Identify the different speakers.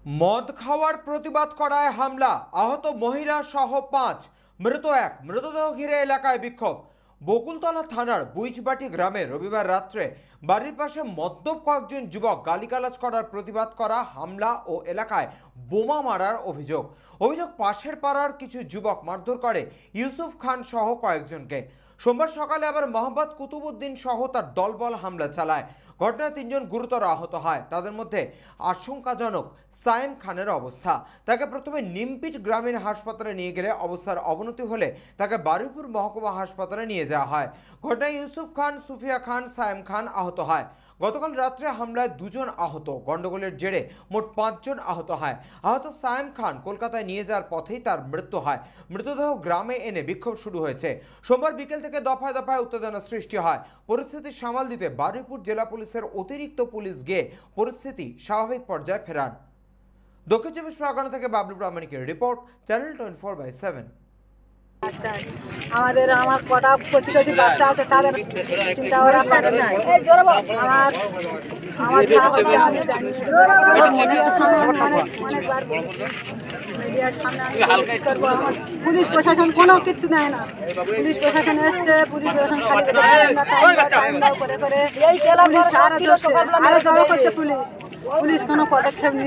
Speaker 1: মদ খাওয়ার প্রতিবাদ করায় হামলা, আহত মহিলা সহ ৫, মৃত ১, মৃতদেহ ঘিরে এলাকায় বিক্ষোভ। বকুলতলা থানার বুইচবাটি গ্রামে রবিবার রাত্রে বাড়ির পাশে মদ্যপ কয়েকজন যুবক গালিগালাজ করার প্রতিবাদ করা হামলা ও এলাকায় বোমা মারার অভিযোগ। পাশের পাড়ার কিছু যুবক মারধর করে ইউসুফ খান সহ কয়েকজনকে। সোমবার সকালে আবার মোহাম্মদ কুতুবুদ্দিন সহ তার দলবল হামলা চালায়। ঘটনায় ৩ জন গুরুতর আহত হয়। তাদের মধ্যে আশঙ্কাজনক সায়েম খানের অবস্থা। তাকে প্রথমে নিমপিট গ্রামীণ হাসপাতালে নিয়ে গেলে অবস্থার অবনতি হলে তাকে বারুইপুর মহকুমা হাসপাতালে নিয়ে যাওয়া হয়। ঘটনায় ইউসুফ খান, সুফিয়া খান, সায়েম খান আহত হয়। গতকাল রাত্রে হামলায় 2 জন আহত। গন্ডগোলের জেরে মোট 5 জন আহত হয়। আহত সায়েম খান কলকাতায় নিয়ে যাওয়ার পথেই তার মৃত্যু হয়। মৃতদেহ গ্রামে এনে বিক্ষোভ শুরু হয়েছে। সোমবার বিকেল থেকে দফায় দফায় উত্তেজনা সৃষ্টি হয়। পরিস্থিতি সামাল দিতে বারুইপুর জেলা পুলিশের অতিরিক্ত পুলিশ গিয়ে পরিস্থিতি স্বাভাবিক পর্যায়ে ফেরান। দক্ষিণ 24 পরগনা থেকে বাবলু প্রামাণিকের রিপোর্ট, চ্যানেল 24/7।
Speaker 2: আচ্ছা, আমার কটা কচি কচি বাচ্চা আছে, তাদের চিন্তা করা করে না। আমার মিডিয়ার সামনে পুলিশ প্রশাসন কোনো কিছু দেয় না। পুলিশ প্রশাসন এসছে, পুলিশ প্রশাসন খালি করে এই জড়ো করছে পুলিশ কোনো পদক্ষেপ